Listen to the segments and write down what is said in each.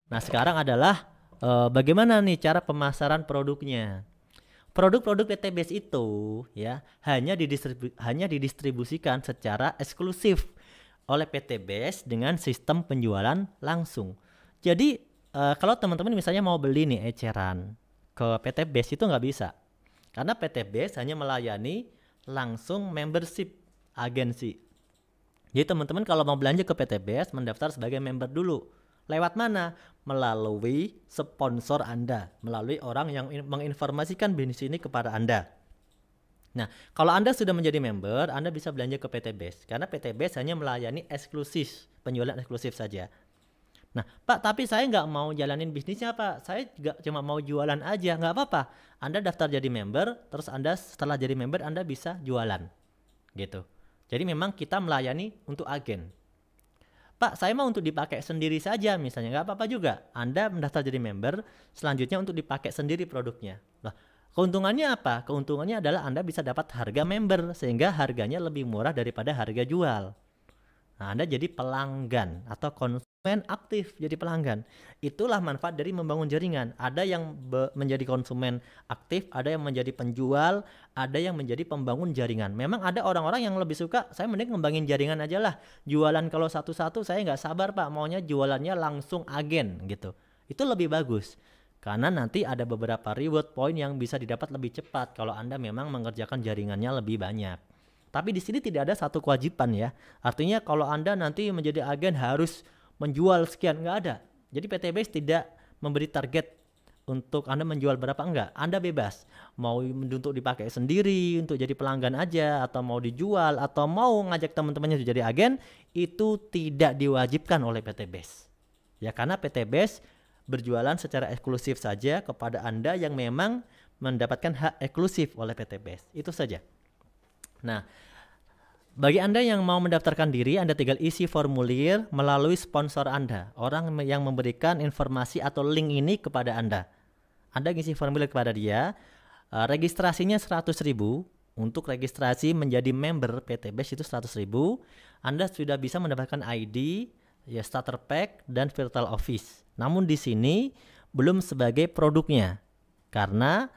Nah, sekarang adalah bagaimana nih cara pemasaran produknya. Produk-produk PTBase itu ya hanya didistribusikan secara eksklusif oleh PTBase dengan sistem penjualan langsung. Jadi kalau teman-teman misalnya mau beli nih eceran ke PTBase itu nggak bisa, karena PTBase hanya melayani langsung membership agensi. Jadi teman-teman kalau mau belanja ke PTBS mendaftar sebagai member dulu. Lewat mana? Melalui sponsor Anda, melalui orang yang menginformasikan bisnis ini kepada Anda. Nah, kalau Anda sudah menjadi member, Anda bisa belanja ke PTBS karena PTBS hanya melayani eksklusif, penjualan eksklusif saja. Nah, Pak, tapi saya nggak mau jalanin bisnisnya, Pak. Saya juga cuma mau jualan aja, nggak apa-apa. Anda daftar jadi member, terus Anda setelah jadi member Anda bisa jualan, gitu. Jadi memang kita melayani untuk agen. Pak, saya mau untuk dipakai sendiri saja misalnya, nggak apa-apa juga. Anda mendaftar jadi member, selanjutnya untuk dipakai sendiri produknya. Nah, keuntungannya apa? Keuntungannya adalah Anda bisa dapat harga member, sehingga harganya lebih murah daripada harga jual. Nah, Anda jadi pelanggan atau konsumen aktif jadi pelanggan. Itulah manfaat dari membangun jaringan. Ada yang menjadi konsumen aktif, ada yang menjadi penjual, ada yang menjadi pembangun jaringan. Memang ada orang-orang yang lebih suka, saya mending ngembangin jaringan aja lah. Jualan kalau satu-satu saya nggak sabar Pak, maunya jualannya langsung agen gitu. Itu lebih bagus. Karena nanti ada beberapa reward point yang bisa didapat lebih cepat kalau Anda memang mengerjakan jaringannya lebih banyak. Tapi di sini tidak ada satu kewajiban ya. Artinya kalau Anda nanti menjadi agen harus menjual sekian, nggak ada. Jadi PTBase tidak memberi target untuk Anda menjual berapa, enggak. Anda bebas. Mau untuk dipakai sendiri, untuk jadi pelanggan aja, atau mau dijual, atau mau ngajak teman-temannya jadi agen, itu tidak diwajibkan oleh PTBase. Ya karena PTBase berjualan secara eksklusif saja kepada Anda yang memang mendapatkan hak eksklusif oleh PTBase. Itu saja. Nah, bagi Anda yang mau mendaftarkan diri, Anda tinggal isi formulir melalui sponsor Anda, orang yang memberikan informasi atau link ini kepada Anda. Anda ngisi formulir kepada dia, registrasinya 100.000, untuk registrasi menjadi member PTBase itu 100.000. Anda sudah bisa mendapatkan ID, ya starter pack dan virtual office. Namun di sini belum sebagai produknya, karena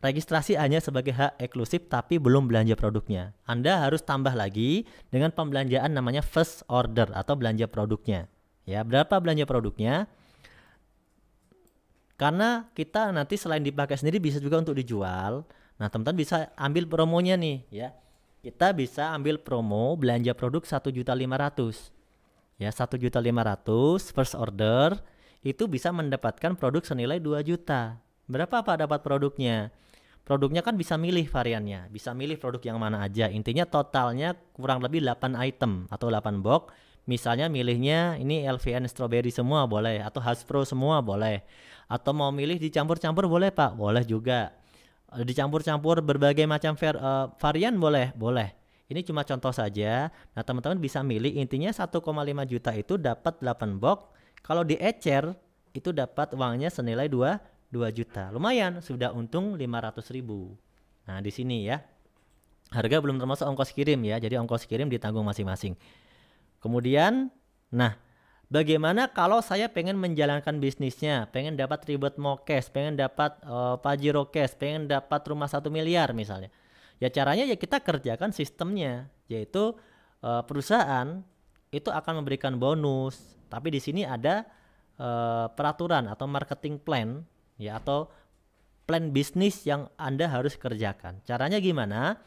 registrasi hanya sebagai hak eksklusif tapi belum belanja produknya. Anda harus tambah lagi dengan pembelanjaan namanya first order atau belanja produknya. Ya, berapa belanja produknya? Karena kita nanti selain dipakai sendiri bisa juga untuk dijual. Nah, teman-teman bisa ambil promonya nih, ya. Kita bisa ambil promo belanja produk 1.500.000. Ya, 1.500.000 first order itu bisa mendapatkan produk senilai 2 juta. Berapa Pak dapat produknya? Produknya kan bisa milih variannya, bisa milih produk yang mana aja. Intinya totalnya kurang lebih 8 item atau 8 box. Misalnya milihnya ini LVN strawberry semua boleh, atau Hasbro semua boleh. Atau mau milih dicampur-campur boleh Pak, boleh juga. Dicampur-campur berbagai macam varian boleh, boleh. Ini cuma contoh saja. Nah teman-teman bisa milih, intinya 1,5 juta itu dapat 8 box. Kalau diecer itu dapat uangnya senilai 2 juta. Lumayan, sudah untung 500.000. Nah, di sini ya. Harga belum termasuk ongkos kirim ya. Jadi ongkos kirim ditanggung masing-masing. Kemudian, nah, bagaimana kalau saya pengen menjalankan bisnisnya, pengen dapat reward more cash, pengen dapat Pajero cash, pengen dapat rumah 1 miliar misalnya. Ya caranya ya kita kerjakan sistemnya, yaitu perusahaan itu akan memberikan bonus. Tapi di sini ada peraturan atau marketing plan ya, atau plan bisnis yang Anda harus kerjakan. Caranya gimana?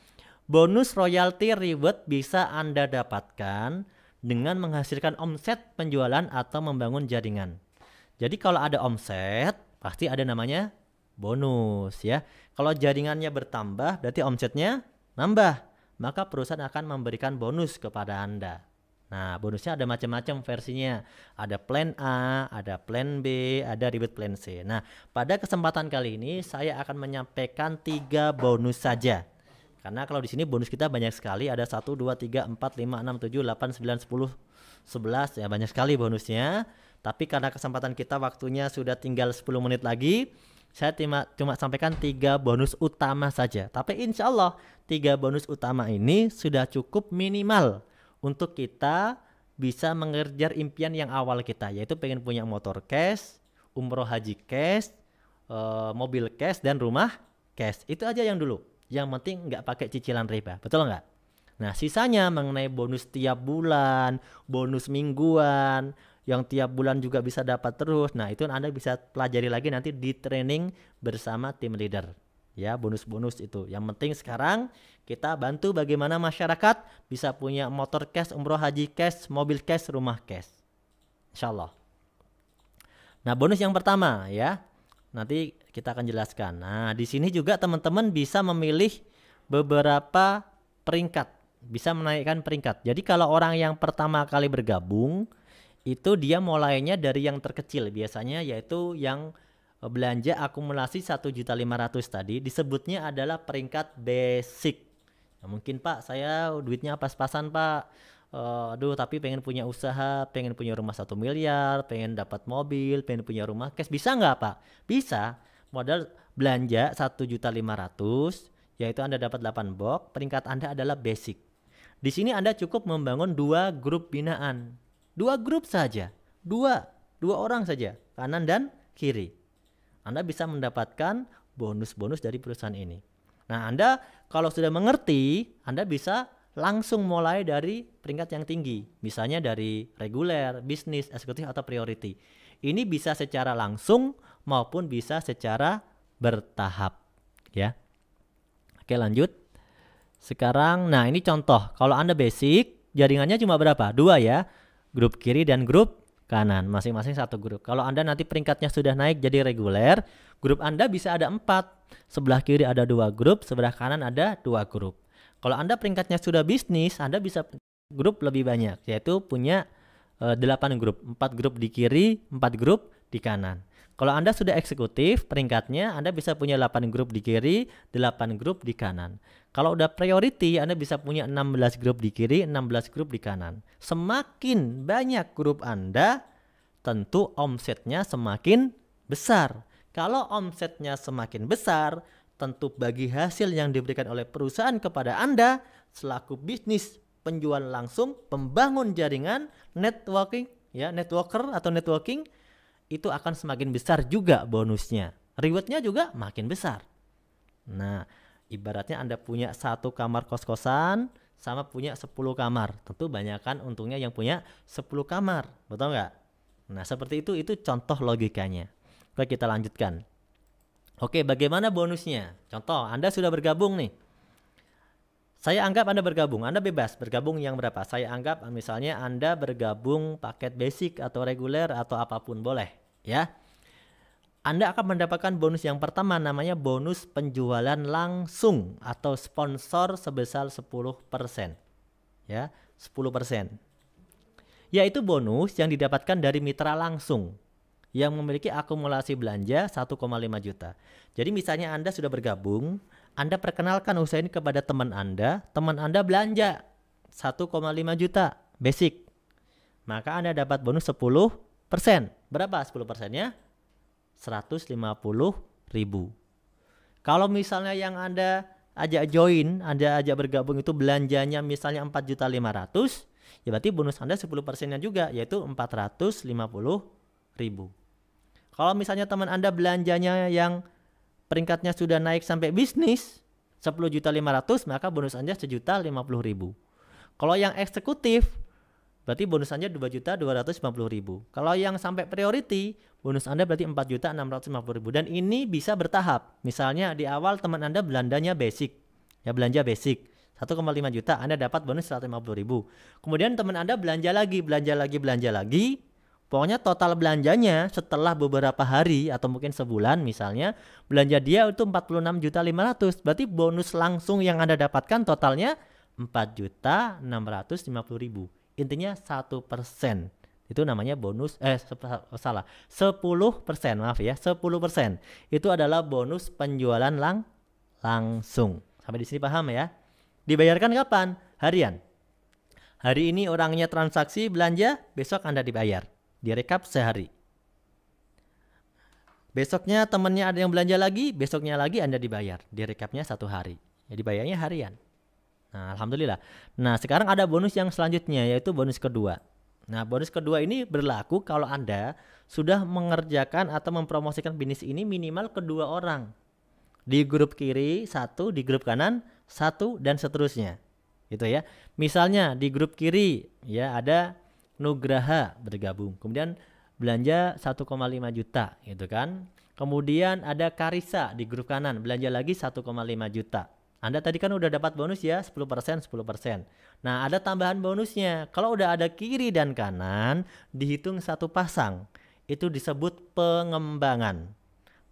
Bonus royalty reward bisa Anda dapatkan dengan menghasilkan omset penjualan atau membangun jaringan. Jadi kalau ada omset, pasti ada namanya bonus ya. Kalau jaringannya bertambah, berarti omsetnya nambah. Maka perusahaan akan memberikan bonus kepada Anda. Nah, bonusnya ada macam-macam versinya. Ada plan A, ada plan B, ada reward plan C. Nah, pada kesempatan kali ini saya akan menyampaikan 3 bonus saja. Karena kalau di sini bonus kita banyak sekali, ada 1 2 3 4 5 6 7 8 9 10 11 ya, banyak sekali bonusnya. Tapi karena kesempatan kita waktunya sudah tinggal 10 menit lagi, saya cuma sampaikan 3 bonus utama saja. Tapi insya Allah 3 bonus utama ini sudah cukup minimal untuk kita bisa mengejar impian yang awal kita, yaitu pengen punya motor cash, umroh haji cash, mobil cash, dan rumah cash. Itu aja yang dulu. Yang penting nggak pakai cicilan riba, betul nggak? Nah, sisanya mengenai bonus tiap bulan, bonus mingguan, yang tiap bulan juga bisa dapat terus. Nah, itu Anda bisa pelajari lagi nanti di training bersama tim leader. Ya, bonus-bonus itu. Yang penting sekarang kita bantu bagaimana masyarakat bisa punya motor cash, umroh haji cash, mobil cash, rumah cash. Insya Allah. Nah, bonus yang pertama ya. Nanti kita akan jelaskan. Nah, di sini juga teman-teman bisa memilih beberapa peringkat, bisa menaikkan peringkat. Jadi kalau orang yang pertama kali bergabung, itu dia mulainya dari yang terkecil biasanya, yaitu yang belanja akumulasi 1.500.000 tadi disebutnya adalah peringkat basic. Nah, mungkin Pak, saya duitnya pas-pasan Pak. Aduh, tapi pengen punya usaha, pengen punya rumah 1 miliar, pengen dapat mobil, pengen punya rumah cash, bisa nggak Pak? Bisa. Modal belanja 1.500.000, yaitu Anda dapat 8 box, peringkat Anda adalah basic. Di sini Anda cukup membangun 2 grup binaan. 2 grup saja. Dua orang saja, kanan dan kiri. Anda bisa mendapatkan bonus-bonus dari perusahaan ini. Nah, Anda kalau sudah mengerti, Anda bisa langsung mulai dari peringkat yang tinggi, misalnya dari reguler, bisnis, eksekutif, atau priority. Ini bisa secara langsung maupun bisa secara bertahap, ya. Oke, lanjut. Sekarang, nah ini contoh. Kalau Anda basic, jaringannya cuma berapa? 2 ya, grup kiri dan grup kanan, masing-masing 1 grup. Kalau Anda nanti peringkatnya sudah naik jadi reguler, grup Anda bisa ada 4. Sebelah kiri ada 2 grup, sebelah kanan ada 2 grup. Kalau Anda peringkatnya sudah bisnis, Anda bisa grup lebih banyak, yaitu punya 8 grup. 4 grup di kiri, 4 grup di kanan. Kalau Anda sudah eksekutif, peringkatnya Anda bisa punya 8 grup di kiri, 8 grup di kanan. Kalau udah priority, Anda bisa punya 16 grup di kiri, 16 grup di kanan. Semakin banyak grup Anda, tentu omsetnya semakin besar. Kalau omsetnya semakin besar, tentu bagi hasil yang diberikan oleh perusahaan kepada Anda selaku bisnis penjual langsung, pembangun jaringan, networking, ya, networker atau networking, itu akan semakin besar juga bonusnya. Rewardnya juga makin besar. Nah, ibaratnya Anda punya 1 kamar kos-kosan sama punya 10 kamar. Tentu banyakkan untungnya yang punya 10 kamar. Betul nggak? Nah, seperti itu contoh logikanya. Oke, kita lanjutkan. Oke, bagaimana bonusnya? Contoh, Anda sudah bergabung nih. Saya anggap Anda bergabung. Anda bebas bergabung yang berapa? Saya anggap misalnya Anda bergabung paket basic atau reguler atau apapun boleh, ya. Anda akan mendapatkan bonus yang pertama, namanya bonus penjualan langsung atau sponsor sebesar 10%. Ya, 10%. Yaitu bonus yang didapatkan dari mitra langsung yang memiliki akumulasi belanja 1,5 juta. Jadi misalnya Anda sudah bergabung, Anda perkenalkan usaha ini kepada teman Anda belanja 1,5 juta basic. Maka Anda dapat bonus 10%. Berapa 10%-nya? 150.000. Kalau misalnya yang Anda ajak join, Anda ajak bergabung itu belanjanya misalnya 4.500.000, ya berarti bonus Anda 10%-nya juga, yaitu 450.000. Kalau misalnya teman Anda belanjanya yang peringkatnya sudah naik sampai bisnis 10.500.000, maka bonus Anda 1.050.000. Kalau yang eksekutif, berarti bonus Anda 2.250.000. Kalau yang sampai priority, bonus Anda berarti 4.650.000. Dan ini bisa bertahap. Misalnya di awal teman Anda belanjanya basic, ya belanja basic 1,5 juta, Anda dapat bonus 150.000. Kemudian teman Anda belanja lagi. Pokoknya total belanjanya setelah beberapa hari atau mungkin sebulan misalnya, belanja dia itu 46.500.000. Berarti bonus langsung yang Anda dapatkan totalnya 4.650.000. Intinya 1%. Itu namanya bonus 10%, maaf ya, 10%. Itu adalah bonus penjualan langsung. Sampai di sini paham ya? Dibayarkan kapan? Harian. Hari ini orangnya transaksi belanja, besok Anda dibayar. Direkap sehari. Besoknya temannya ada yang belanja lagi, besoknya lagi Anda dibayar. Direkapnya 1 hari. Ya dibayarnya harian. Nah, alhamdulillah. Nah, sekarang ada bonus yang selanjutnya, yaitu bonus kedua. Nah, bonus kedua ini berlaku kalau Anda sudah mengerjakan atau mempromosikan bisnis ini minimal kedua orang. Di grup kiri satu, di grup kanan satu, dan seterusnya. Gitu ya. Misalnya di grup kiri ya ada Nugraha bergabung. Kemudian belanja 1,5 juta gitu kan. Kemudian ada Karisa di grup kanan belanja lagi 1,5 juta. Anda tadi kan udah dapat bonus ya 10%. Nah, ada tambahan bonusnya. Kalau udah ada kiri dan kanan, dihitung satu pasang. Itu disebut pengembangan.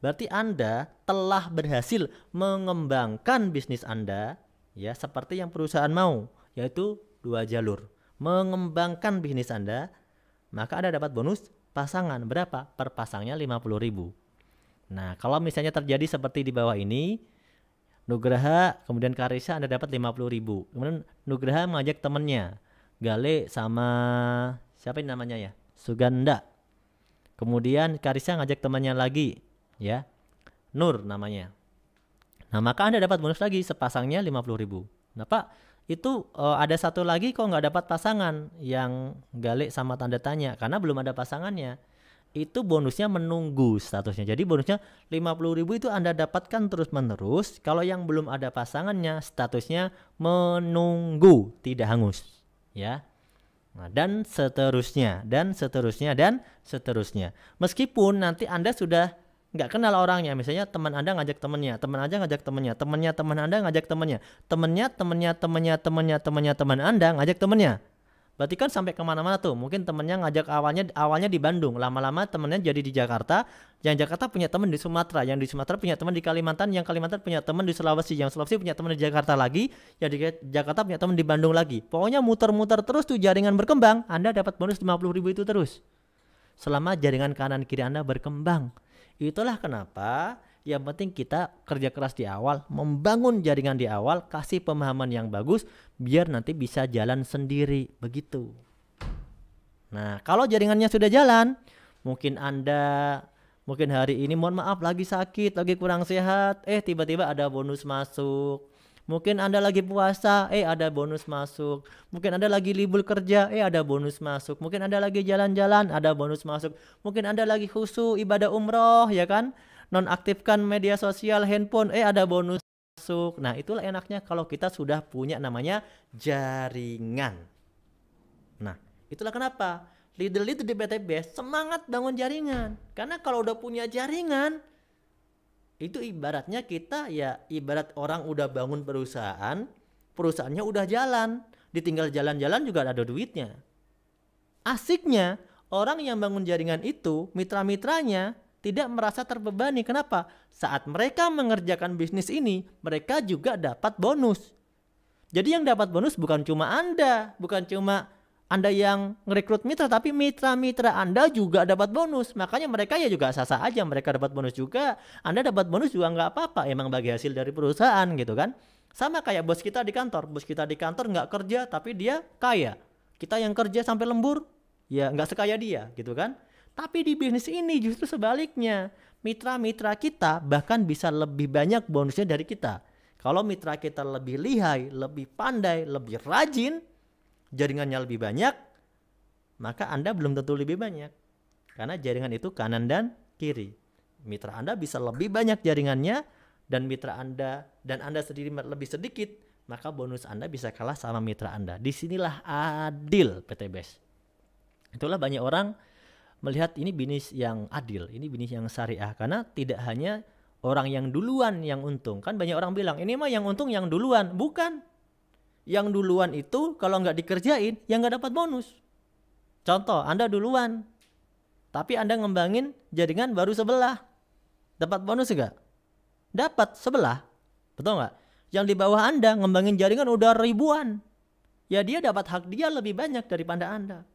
Berarti Anda telah berhasil mengembangkan bisnis Anda ya seperti yang perusahaan mau, yaitu 2 jalur. Mengembangkan bisnis Anda, maka Anda dapat bonus pasangan. Berapa? Per pasangnya 50.000. Nah, kalau misalnya terjadi seperti di bawah ini, Nugraha, kemudian Karisa Anda dapat 50.000. Kemudian Nugraha mengajak temannya, Gale sama siapa ini namanya ya? Suganda. Kemudian Karisa ngajak temannya lagi, ya. Nur namanya. Nah, maka Anda dapat bonus lagi sepasangnya 50.000. Nah, Pak, itu ada satu lagi kok nggak dapat pasangan yang Gale sama tanda tanya karena belum ada pasangannya. Itu bonusnya menunggu statusnya. Jadi bonusnya 50.000 itu Anda dapatkan terus-menerus. Kalau yang belum ada pasangannya statusnya menunggu, tidak hangus, ya. Nah, dan seterusnya. Meskipun nanti Anda sudah nggak kenal orangnya, misalnya teman Anda ngajak temannya, teman Anda ngajak temannya, teman Anda ngajak temannya, teman Anda ngajak temannya. Berarti kan sampai kemana-mana tuh. Mungkin temennya ngajak awalnya di Bandung, lama-lama temennya jadi di Jakarta. Yang Jakarta punya temen di Sumatera, yang di Sumatera punya temen di Kalimantan, yang Kalimantan punya temen di Sulawesi, yang Sulawesi punya temen di Jakarta lagi, yang di Jakarta punya temen di Bandung lagi. Pokoknya muter-muter terus tuh jaringan berkembang. Anda dapat bonus 50.000 itu terus selama jaringan kanan kiri Anda berkembang. Itulah kenapa yang penting kita kerja keras di awal, membangun jaringan di awal, kasih pemahaman yang bagus biar nanti bisa jalan sendiri, begitu. Nah, kalau jaringannya sudah jalan, mungkin hari ini mohon maaf lagi sakit, lagi kurang sehat, tiba-tiba ada bonus masuk. Mungkin Anda lagi puasa, ada bonus masuk. Mungkin Anda lagi libur kerja, ada bonus masuk. Mungkin Anda lagi jalan-jalan, ada bonus masuk. Mungkin Anda lagi khusyuk ibadah umroh, ya kan? Nonaktifkan media sosial, handphone, ada bonus masuk. Nah, itulah enaknya kalau kita sudah punya namanya jaringan. Nah, itulah kenapa leader-leader di PTBS semangat bangun jaringan. Karena kalau udah punya jaringan, itu ibaratnya kita ya ibarat orang udah bangun perusahaan, perusahaannya udah jalan, ditinggal jalan-jalan juga ada duitnya. Asiknya orang yang bangun jaringan itu, mitra-mitranya tidak merasa terbebani. Kenapa? Saat mereka mengerjakan bisnis ini, mereka juga dapat bonus. Jadi yang dapat bonus bukan cuma Anda, bukan cuma Anda yang ngerekrut mitra, tapi mitra-mitra Anda juga dapat bonus. Makanya mereka ya juga sah-sah aja, mereka dapat bonus juga. Anda dapat bonus juga nggak apa-apa, emang bagi hasil dari perusahaan gitu kan. Sama kayak bos kita di kantor nggak kerja tapi dia kaya. Kita yang kerja sampai lembur, ya nggak sekaya dia gitu kan. Tapi di bisnis ini justru sebaliknya. Mitra-mitra kita bahkan bisa lebih banyak bonusnya dari kita. Kalau mitra kita lebih lihai, lebih pandai, lebih rajin, jaringannya lebih banyak, maka Anda belum tentu lebih banyak. Karena jaringan itu kanan dan kiri. Mitra Anda bisa lebih banyak jaringannya, dan mitra Anda dan Anda sendiri lebih sedikit, maka bonus Anda bisa kalah sama mitra Anda. Disinilah adil PTBS. Itulah banyak orang melihat ini bisnis yang adil, ini bisnis yang syariah, karena tidak hanya orang yang duluan yang untung. Kan banyak orang bilang ini mah yang untung yang duluan. Bukan. Yang duluan itu kalau nggak dikerjain ya nggak dapat bonus. Contoh, Anda duluan tapi Anda ngembangin jaringan baru sebelah, dapat bonus nggak? Dapat sebelah, betul nggak? Yang di bawah Anda ngembangin jaringan udah ribuan, ya dia dapat hak dia lebih banyak daripada Anda.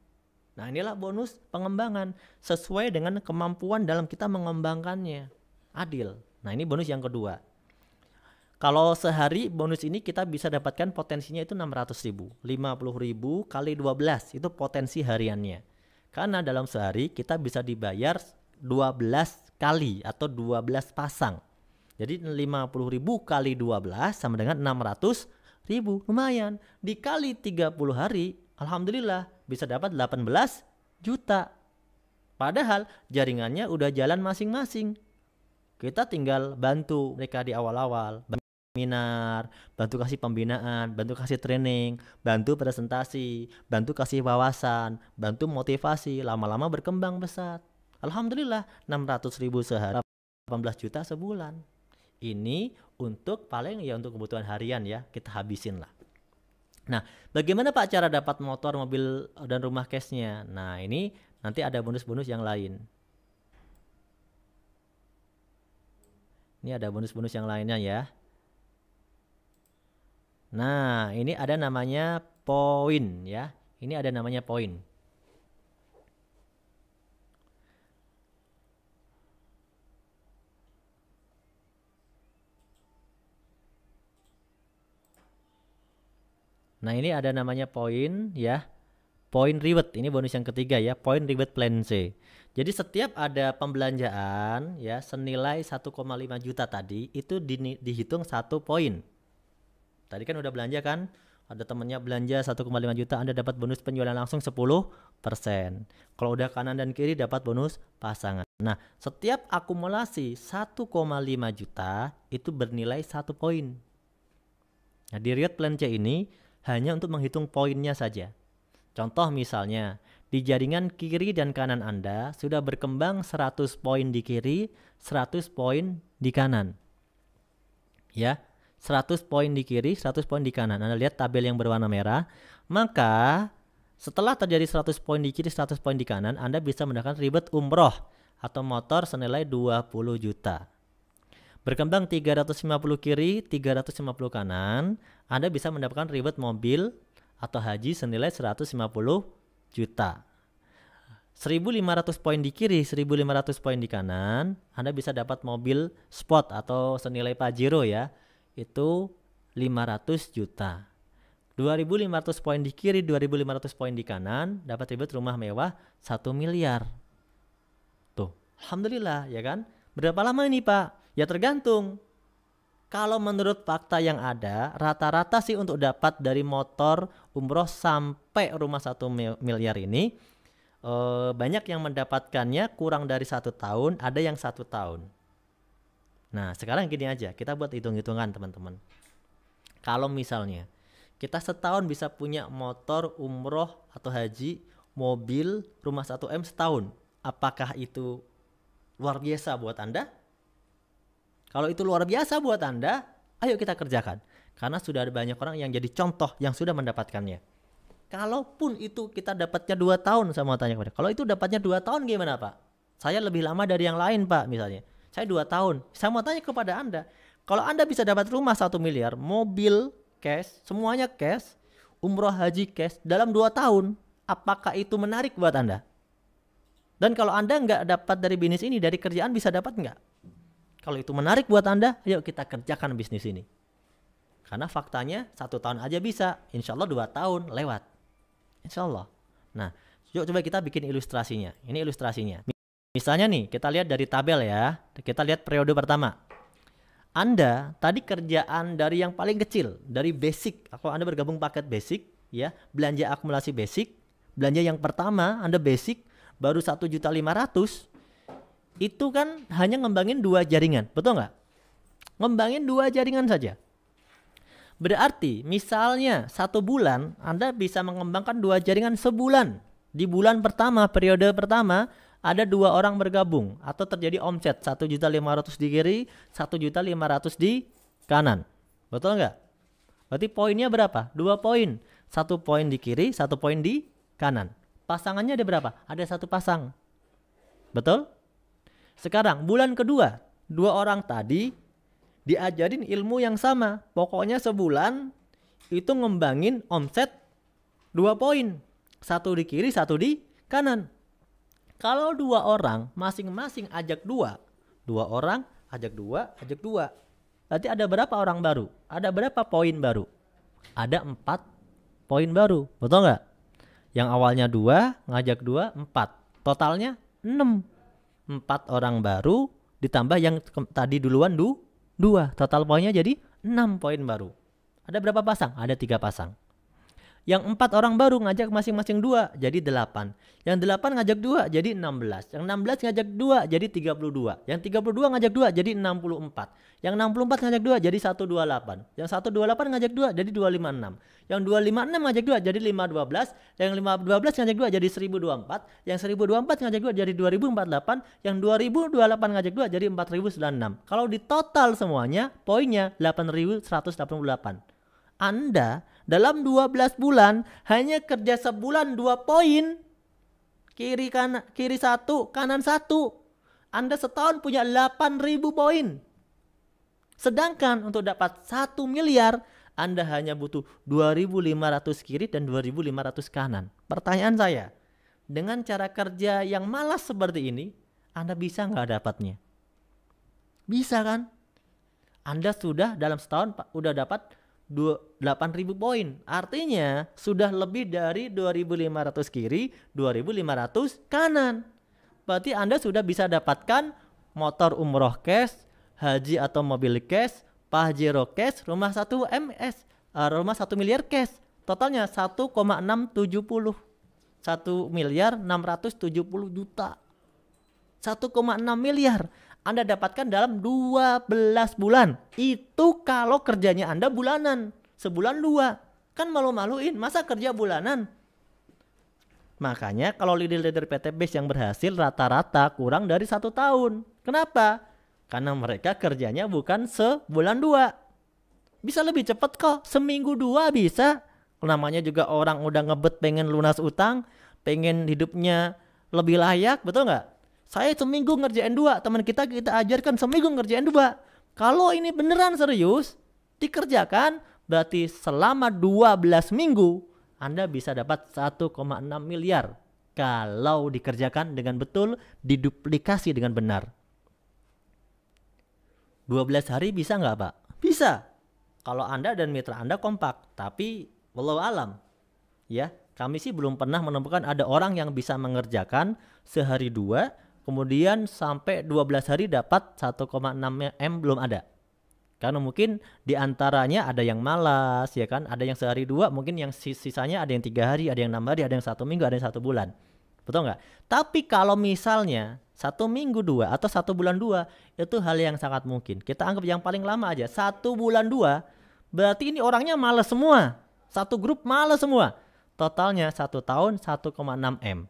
Nah, inilah bonus pengembangan sesuai dengan kemampuan dalam kita mengembangkannya. Adil. Nah, ini bonus yang kedua. Kalau sehari bonus ini kita bisa dapatkan potensinya itu 600.000. 50.000 kali 12 itu potensi hariannya. Karena dalam sehari kita bisa dibayar 12 kali atau 12 pasang. Jadi 50.000 kali 12 sama dengan 600.000. Lumayan. Dikali 30 hari Alhamdulillah bisa dapat 18 juta. Padahal jaringannya udah jalan masing-masing. Kita tinggal bantu mereka di awal-awal, seminar, bantu kasih pembinaan, bantu kasih training, bantu presentasi, bantu kasih wawasan, bantu motivasi, lama-lama berkembang besar. Alhamdulillah 600.000 sehari, 18 juta sebulan. Ini untuk paling ya untuk kebutuhan harian ya, kita habisin lah. Nah, bagaimana Pak cara dapat motor, mobil, dan rumah cashnya? Nah, ini nanti ada bonus-bonus yang lain. Ini ada bonus-bonus yang lainnya ya. Nah, ini ada namanya poin ya. Ini ada namanya poin. Nah, ini ada namanya poin ya. Poin reward, ini bonus yang ketiga ya, poin reward plan C. Jadi setiap ada pembelanjaan ya senilai 1,5 juta tadi itu dihitung 1 poin. Tadi kan udah belanja kan? Ada temennya belanja 1,5 juta, Anda dapat bonus penjualan langsung 10%. Kalau udah kanan dan kiri dapat bonus pasangan. Nah, setiap akumulasi 1,5 juta itu bernilai 1 poin. Nah, di reward plan C ini hanya untuk menghitung poinnya saja. Contoh misalnya, di jaringan kiri dan kanan Anda sudah berkembang 100 poin di kiri, 100 poin di kanan. Ya, 100 poin di kiri, 100 poin di kanan. Anda lihat tabel yang berwarna merah. Maka setelah terjadi 100 poin di kiri, 100 poin di kanan, Anda bisa mendapatkan reward umroh atau motor senilai 20 juta. Berkembang 350 kiri, 350 kanan, Anda bisa mendapatkan reward mobil atau haji senilai 150 juta. 1.500 poin di kiri, 1.500 poin di kanan, Anda bisa dapat mobil sport atau senilai Pajero ya, itu 500 juta. 2.500 poin di kiri, 2.500 poin di kanan, dapat reward rumah mewah 1 miliar. Tuh, alhamdulillah ya kan? Berapa lama ini Pak? Ya tergantung. Kalau menurut fakta yang ada, rata-rata sih untuk dapat dari motor umroh sampai rumah 1 miliar ini banyak yang mendapatkannya kurang dari 1 tahun, ada yang 1 tahun. Nah sekarang gini aja, kita buat hitung-hitungan teman-teman. Kalau misalnya kita setahun bisa punya motor umroh atau haji, mobil, rumah 1M setahun, apakah itu luar biasa buat Anda? Kalau itu luar biasa buat Anda, ayo kita kerjakan. Karena sudah ada banyak orang yang jadi contoh yang sudah mendapatkannya. Kalaupun itu kita dapatnya 2 tahun, saya mau tanya kepada. Kalau itu dapatnya 2 tahun gimana Pak? Saya lebih lama dari yang lain Pak misalnya. Saya 2 tahun. Saya mau tanya kepada Anda. Kalau Anda bisa dapat rumah 1 miliar, mobil cash, semuanya cash, umroh haji cash dalam 2 tahun. Apakah itu menarik buat Anda? Dan kalau Anda nggak dapat dari bisnis ini, dari kerjaan bisa dapat nggak? Kalau itu menarik buat Anda, yuk kita kerjakan bisnis ini. Karena faktanya 1 tahun aja bisa, insya Allah 2 tahun lewat. Insya Allah. Nah, yuk coba kita bikin ilustrasinya. Ini ilustrasinya. Misalnya nih, kita lihat dari tabel ya. Kita lihat periode pertama. Anda tadi kerjaan dari yang paling kecil, dari basic. Kalau Anda bergabung paket basic, ya, belanja akumulasi basic, belanja yang pertama Anda basic, baru 1.500.000. Itu kan hanya ngembangin 2 jaringan, betul nggak? Ngembangin 2 jaringan saja. Berarti misalnya 1 bulan Anda bisa mengembangkan 2 jaringan sebulan. Di bulan pertama, periode pertama ada 2 orang bergabung atau terjadi omset 1.500.000 di kiri, 1.500.000 di kanan. Betul nggak? Berarti poinnya berapa? 2 poin. 1 poin di kiri, 1 poin di kanan. Pasangannya ada berapa? Ada 1 pasang. Betul? Sekarang bulan kedua, 2 orang tadi diajarin ilmu yang sama. Pokoknya sebulan itu ngembangin omset 2 poin. 1 di kiri, 1 di kanan. Kalau 2 orang masing-masing ajak 2, 2 orang ajak 2, ajak 2. Berarti ada berapa orang baru? Ada berapa poin baru? Ada 4 poin baru. Betul nggak? Yang awalnya 2, ngajak 2, 4. Totalnya 6. 4 orang baru ditambah yang tadi duluan 2. Total poinnya jadi 6 poin baru. Ada berapa pasang? Ada 3 pasang. Yang 4 orang baru ngajak masing-masing 2 jadi 8. Yang 8 ngajak 2 jadi 16. Yang 16 ngajak 2 jadi 32. Yang 32 ngajak 2 jadi 64. Yang 64 ngajak 2 jadi 128. Yang 128 ngajak 2 jadi 256. Yang 256 ngajak 2 jadi 512. Yang 512 ngajak 2 jadi 1024. Yang 1024 ngajak 2 jadi 2048. Yang 2028 ngajak 2 jadi 4096. Kalau di total semuanya poinnya 8188. Anda dalam 12 bulan hanya kerja sebulan 2 poin. Kiri 1, kanan 1. Anda setahun punya 8.000 poin. Sedangkan untuk dapat 1 miliar Anda hanya butuh 2.500 kiri dan 2.500 kanan. Pertanyaan saya, dengan cara kerja yang malas seperti ini, Anda bisa nggak dapatnya? Bisa kan? Anda sudah dalam setahun udah dapat 8.000 poin. Artinya sudah lebih dari 2.500 kiri, 2.500 kanan. Berarti Anda sudah bisa dapatkan motor umroh cash, haji atau mobil cash, Pajero cash, rumah 1 MS, rumah 1 miliar cash. Totalnya 1,670. 1 miliar 670 juta. 1,6 miliar. Anda dapatkan dalam 12 bulan. Itu kalau kerjanya Anda bulanan. Sebulan 2. Kan malu-maluin. Masa kerja bulanan? Makanya kalau leader-leader PT Base yang berhasil rata-rata kurang dari 1 tahun. Kenapa? Karena mereka kerjanya bukan sebulan 2. Bisa lebih cepat kok. Seminggu 2 bisa. Namanya juga orang udah ngebet pengen lunas utang. Pengen hidupnya lebih layak. Betul nggak? Saya seminggu ngerjain 2, teman kita ajarkan seminggu ngerjain 2. Kalau ini beneran serius dikerjakan, berarti selama 12 minggu Anda bisa dapat 1,6 miliar. Kalau dikerjakan dengan betul, diduplikasi dengan benar. 12 hari bisa nggak Pak? Bisa. Kalau Anda dan mitra Anda kompak, tapi wallahu alam. Ya, kami sih belum pernah menemukan ada orang yang bisa mengerjakan sehari 2, kemudian sampai 12 hari dapat 1,6 M, belum ada. Karena mungkin diantaranya ada yang malas, ya kan? Ada yang sehari 2, mungkin yang sisanya ada yang 3 hari, ada yang 6 hari, ada yang 1 minggu, ada yang 1 bulan. Betul nggak? Tapi kalau misalnya 1 minggu 2 atau 1 bulan 2, itu hal yang sangat mungkin. Kita anggap yang paling lama aja, 1 bulan 2, berarti ini orangnya malas semua. Satu grup malas semua. Totalnya 1 tahun 1,6 M.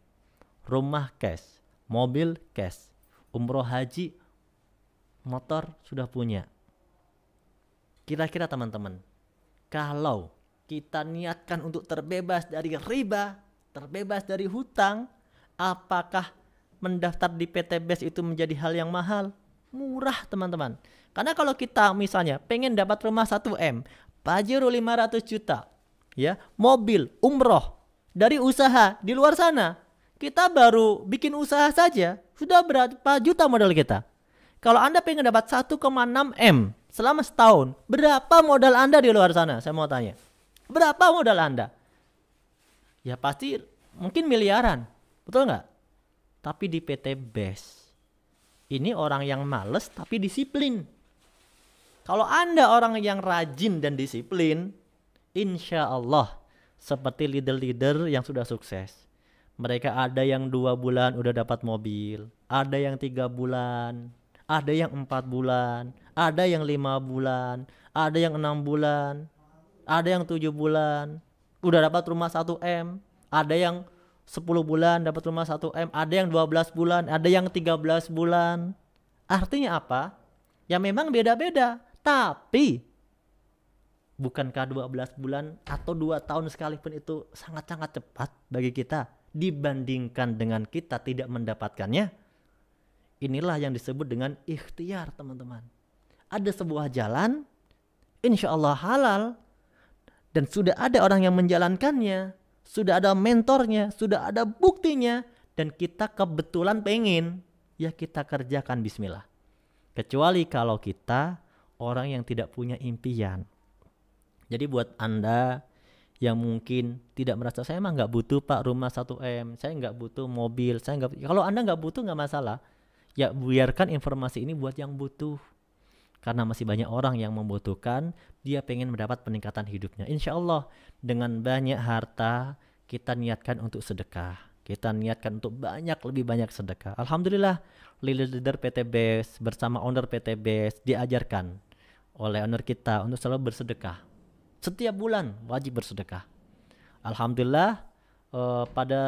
Rumah cash, mobil cash, umroh haji, motor sudah punya. Kira-kira teman-teman, kalau kita niatkan untuk terbebas dari riba, terbebas dari hutang, apakah mendaftar di PT Base itu menjadi hal yang mahal? Murah teman-teman. Karena kalau kita misalnya pengen dapat rumah 1 M, Pajero 500 juta, ya, mobil, umroh, dari usaha di luar sana, kita baru bikin usaha saja sudah berapa juta modal kita. Kalau Anda pengen dapat 1,6 M selama setahun, berapa modal Anda di luar sana? Saya mau tanya. Berapa modal Anda? Ya pasti mungkin miliaran. Betul nggak? Tapi di PT Base, ini orang yang males tapi disiplin. Kalau Anda orang yang rajin dan disiplin, insya Allah seperti leader-leader yang sudah sukses. Mereka ada yang 2 bulan udah dapat mobil, ada yang 3 bulan, ada yang 4 bulan, ada yang 5 bulan, ada yang 6 bulan, ada yang 7 bulan, udah dapat rumah 1 M, ada yang 10 bulan dapat rumah 1 M, ada yang 12 bulan, ada yang 13 bulan. Artinya apa? Ya memang beda-beda, tapi bukankah 12 bulan atau 2 tahun sekalipun itu sangat-sangat cepat bagi kita dibandingkan dengan kita tidak mendapatkannya? Inilah yang disebut dengan ikhtiar teman-teman. Ada sebuah jalan, insya Allah halal, dan sudah ada orang yang menjalankannya, sudah ada mentornya, sudah ada buktinya, dan kita kebetulan pengen, ya kita kerjakan bismillah. Kecuali kalau kita orang yang tidak punya impian. Jadi buat Anda yang mungkin tidak merasa, saya mah nggak butuh Pak rumah 1 M, saya nggak butuh mobil, saya nggak. Kalau Anda nggak butuh nggak masalah, ya biarkan informasi ini buat yang butuh. karena masih banyak orang yang membutuhkan, dia pengen mendapat peningkatan hidupnya. Insya Allah dengan banyak harta kita niatkan untuk sedekah, kita niatkan untuk lebih banyak sedekah. Alhamdulillah leader PT BES bersama owner PT BES diajarkan oleh owner kita untuk selalu bersedekah. Setiap bulan wajib bersedekah. Alhamdulillah pada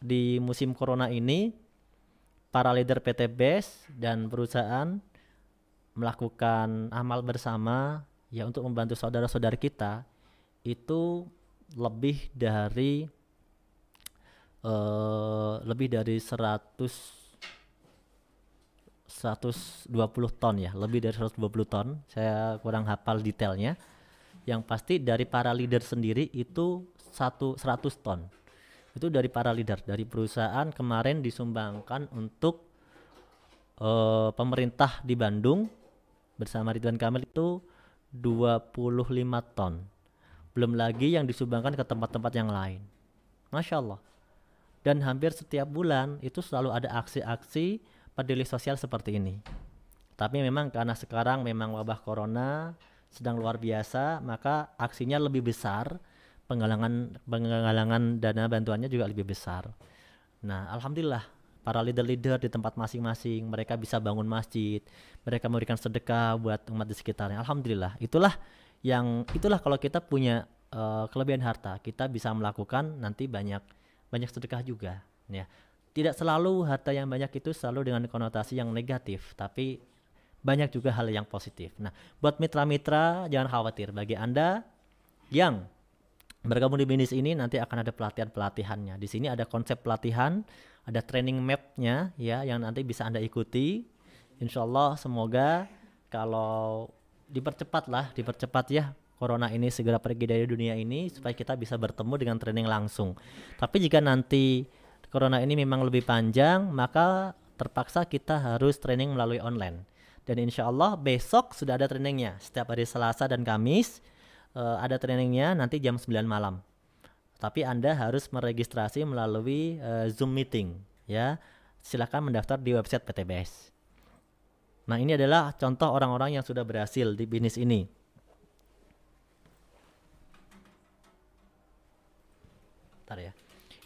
di musim corona ini para leader PT BES dan perusahaan melakukan amal bersama ya untuk membantu saudara-saudara kita itu lebih dari 120 ton ya, lebih dari 120 ton. Saya kurang hafal detailnya. Yang pasti dari para leader sendiri itu 100 ton. Itu dari para leader, dari perusahaan kemarin disumbangkan untuk pemerintah di Bandung bersama Ridwan Kamil itu 25 ton. Belum lagi yang disumbangkan ke tempat-tempat yang lain. Masya Allah. Dan hampir setiap bulan itu selalu ada aksi-aksi peduli sosial seperti ini. Tapi memang karena sekarang memang wabah corona sedang luar biasa, maka aksinya lebih besar, penggalangan dana bantuannya juga lebih besar. Nah, alhamdulillah para leader-leader di tempat masing-masing mereka bisa bangun masjid, mereka memberikan sedekah buat umat di sekitarnya. Alhamdulillah. Itulah kalau kita punya kelebihan harta, kita bisa melakukan nanti banyak sedekah juga, ya. Tidak selalu harta yang banyak itu selalu dengan konotasi yang negatif, tapi banyak juga hal yang positif. Nah, buat mitra-mitra jangan khawatir. Bagi Anda yang bergabung di bisnis ini nanti akan ada pelatihannya. Di sini ada konsep pelatihan, ada training map-nya ya yang nanti bisa Anda ikuti. Insya Allah semoga kalau dipercepat ya corona ini segera pergi dari dunia ini supaya kita bisa bertemu dengan training langsung. Tapi jika nanti corona ini memang lebih panjang, maka terpaksa kita harus training melalui online. Dan insya Allah besok sudah ada trainingnya. Setiap hari Selasa dan Kamis ada trainingnya nanti jam 9 malam. Tapi Anda harus meregistrasi melalui Zoom meeting ya. Silakan mendaftar di website PT BES. Nah, ini adalah contoh orang-orang yang sudah berhasil di bisnis ini. Bentar ya.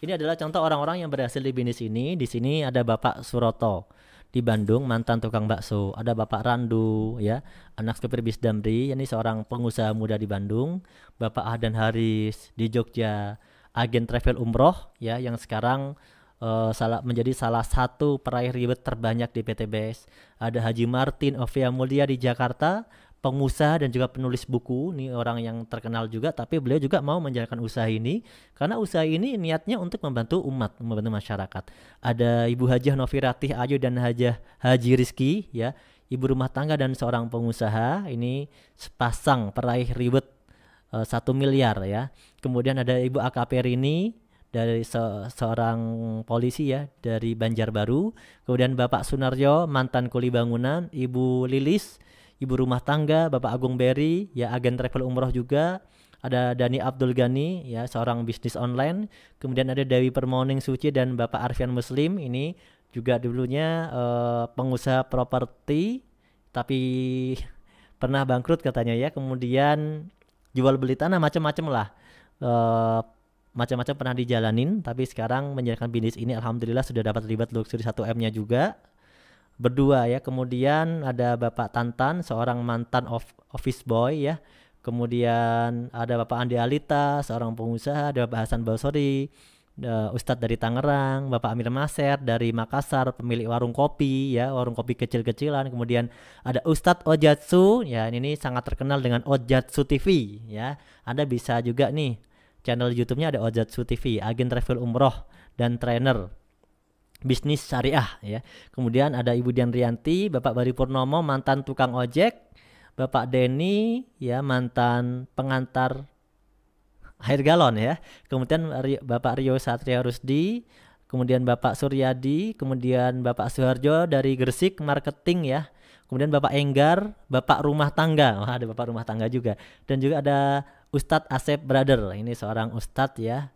Ini adalah contoh orang-orang yang berhasil di bisnis ini. Di sini ada Bapak Suroto di Bandung, mantan tukang bakso. Ada Bapak Randu ya, anak supir bis Damri, ini seorang pengusaha muda di Bandung. Bapak Ahdan Haris di Jogja, agen travel umroh ya yang sekarang menjadi salah satu peraih reward terbanyak di PT BES. Ada Haji Martin Ovia Mulia di Jakarta, pengusaha dan juga penulis buku. Ini orang yang terkenal juga, tapi beliau juga mau menjalankan usaha ini karena usaha ini niatnya untuk membantu umat, membantu masyarakat. Ada Ibu Hajah Noviratih Ayu dan Haji Rizki ya, ibu rumah tangga dan seorang pengusaha. Ini sepasang peraih reward 1 miliar ya. Kemudian ada Ibu AKP Rini dari seorang polisi ya dari Banjarbaru. Kemudian Bapak Sunaryo, mantan kuli bangunan. Ibu Lilis, ibu rumah tangga. Bapak Agung Berry ya, agen travel umroh juga. Ada Dani Abdul Ghani ya, seorang bisnis online. Kemudian ada Dewi Permoning Suci dan Bapak Arfian Muslim, ini juga dulunya pengusaha properti tapi pernah bangkrut katanya ya. Kemudian jual beli tanah macam-macam lah. Macam-macam pernah dijalanin, tapi sekarang menjalankan bisnis ini alhamdulillah sudah dapat reward luxury 1M-nya juga. Berdua ya. Kemudian ada Bapak Tantan, seorang mantan office boy ya. Kemudian ada Bapak Andi Alita, seorang pengusaha. Ada Bapak Hasan Basori, Ustadz dari Tangerang. Bapak Amir Maser dari Makassar, pemilik warung kopi ya, warung kopi kecil-kecilan. Kemudian ada Ustadz Ojatsu ya, ini sangat terkenal dengan Ojatsu TV ya. Anda bisa juga nih channel YouTube-nya ada Ojatsu TV, agen travel umroh dan trainer bisnis syariah ya. Kemudian ada Ibu Dian Rianti, Bapak Bari Purnomo, mantan tukang ojek. Bapak Denny ya, mantan pengantar air galon ya. Kemudian Bapak Rio Satria Rusdi, kemudian Bapak Suryadi, kemudian Bapak Suharjo dari Gresik marketing ya. Kemudian Bapak Enggar, Bapak rumah tangga. Wah, ada Bapak rumah tangga juga. Dan juga ada Ustadz Asep Brother. Ini seorang ustadz ya.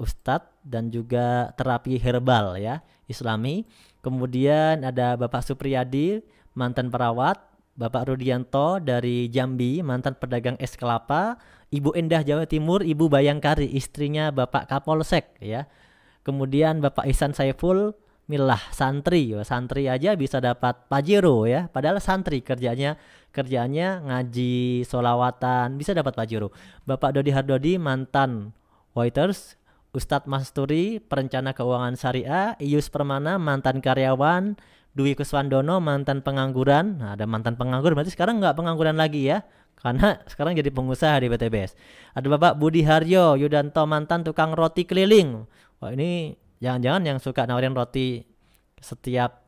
Ustadz dan juga terapi herbal ya, Islami. Kemudian ada Bapak Supriyadi, mantan perawat, Bapak Rudianto dari Jambi, mantan pedagang es kelapa, Ibu Endah Jawa Timur, Ibu Bayangkari, istrinya Bapak Kapolsek ya. Kemudian Bapak Ihsan Saiful Milah, santri, santri aja bisa dapat pajero ya. Padahal santri kerjanya ngaji, solawatan, bisa dapat pajero. Bapak Dodi Hardodi, mantan waiters, Ustadz Masturi, perencana keuangan syariah, Ius Permana, mantan karyawan, Dwi Kuswandono, mantan pengangguran. Nah, ada mantan penganggur, berarti sekarang nggak pengangguran lagi ya, karena sekarang jadi pengusaha di PTBS. Ada Bapak Budi Haryo Yudanto, mantan tukang roti keliling. Wah, ini jangan-jangan yang suka nawarin roti setiap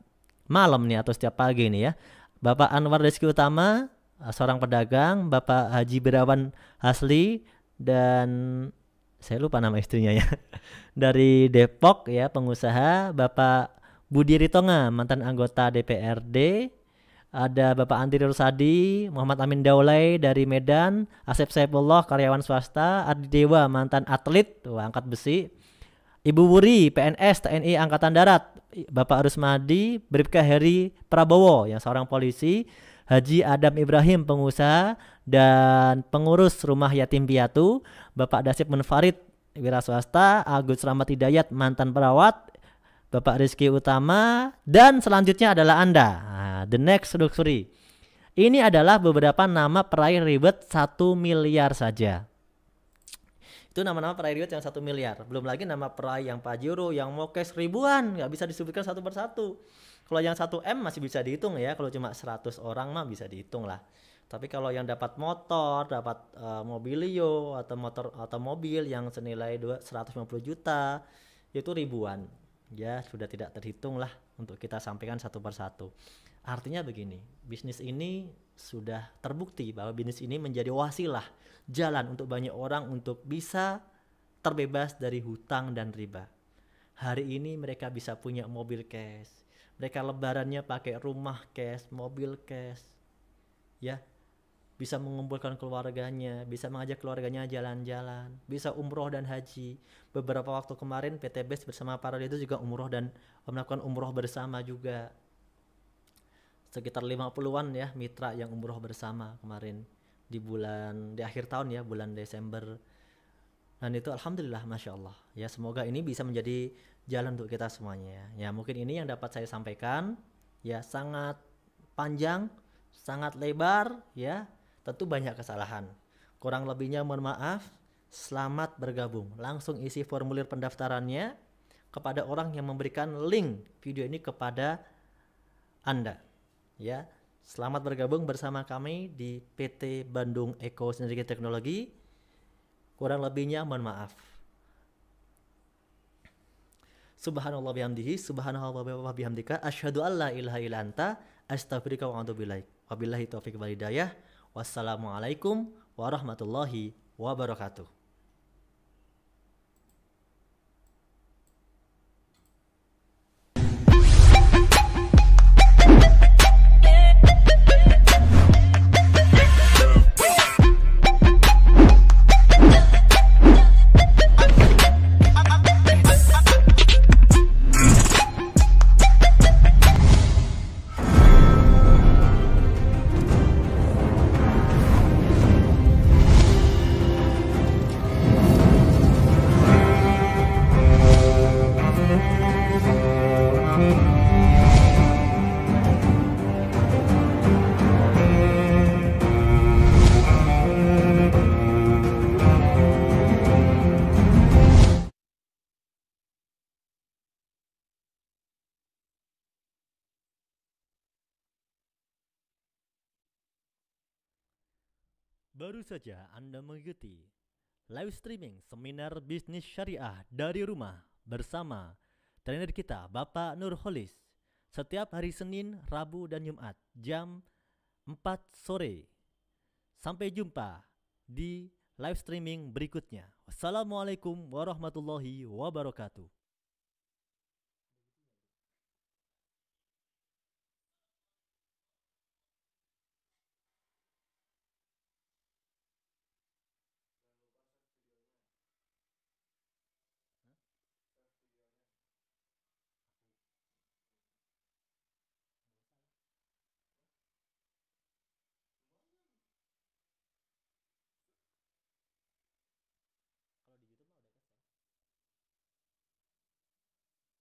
malam nih atau setiap pagi nih ya. Bapak Anwar Rizky Utama, seorang pedagang. Bapak Haji Birawan Hasli, dan saya lupa nama istrinya ya, dari Depok ya, pengusaha. Bapak Budi Ritonga, mantan anggota DPRD. Ada Bapak Andri Rusadi, Muhammad Amin Daulay dari Medan, Asep Saifullah, karyawan swasta, Ardi Dewa, mantan atlet, angkat besi. Ibu Wuri, PNS TNI Angkatan Darat. Bapak Rusmadi, Bribka Heri Prabowo yang seorang polisi. Haji Adam Ibrahim, pengusaha dan pengurus rumah yatim piatu. Bapak Dasip Munfarid, wira swasta. Agus Rahmat Hidayat, mantan perawat. Bapak Rizky Utama. Dan selanjutnya adalah Anda. Nah, the next luxury. Ini adalah beberapa nama peraih reward 1 miliar saja. Itu nama-nama peraih reward yang 1 miliar. Belum lagi nama peraih yang pajero, yang mokes ribuan, nggak bisa disebutkan satu persatu. Kalau yang 1M masih bisa dihitung ya, kalau cuma 100 orang mah bisa dihitung lah. Tapi kalau yang dapat motor, dapat mobilio atau motor atau mobil yang senilai 150 juta, itu ribuan. Ya, sudah tidak terhitung lah untuk kita sampaikan satu persatu. Artinya begini, bisnis ini sudah terbukti bahwa bisnis ini menjadi wasilah, jalan untuk banyak orang untuk bisa terbebas dari hutang dan riba. Hari ini mereka bisa punya mobil cash, mereka lebarannya pakai rumah cash, mobil cash, ya, bisa mengumpulkan keluarganya, bisa mengajak keluarganya jalan-jalan, bisa umroh dan haji. Beberapa waktu kemarin PTBS bersama para itu juga umroh dan melakukan umroh bersama juga. Sekitar 50-an ya mitra yang umroh bersama kemarin di akhir tahun ya, bulan Desember. Dan itu alhamdulillah, masya Allah ya, semoga ini bisa menjadi jalan untuk kita semuanya ya. Mungkin ini yang dapat saya sampaikan ya, sangat panjang, sangat lebar ya, tentu banyak kesalahan, kurang lebihnya mohon maaf. Selamat bergabung, langsung isi formulir pendaftarannya kepada orang yang memberikan link video ini kepada Anda ya. Selamat bergabung bersama kami di PT Bandung Eko Sinergi Teknologi. Kurang lebihnya mohon maaf. Subhanallah bihamdihi, subhanallah bihamdika, asyhadu alla ilaha illa anta, astaghfiruka wa atubu ilaik. Wabillahi taufiq wal hidayah. Wassalamualaikum warahmatullahi wabarakatuh. Baru saja Anda mengikuti live streaming seminar bisnis syariah dari rumah bersama trainer kita Bapak Nurholis setiap hari Senin, Rabu, dan Jumat jam 4 sore. Sampai jumpa di live streaming berikutnya. Wassalamualaikum warahmatullahi wabarakatuh.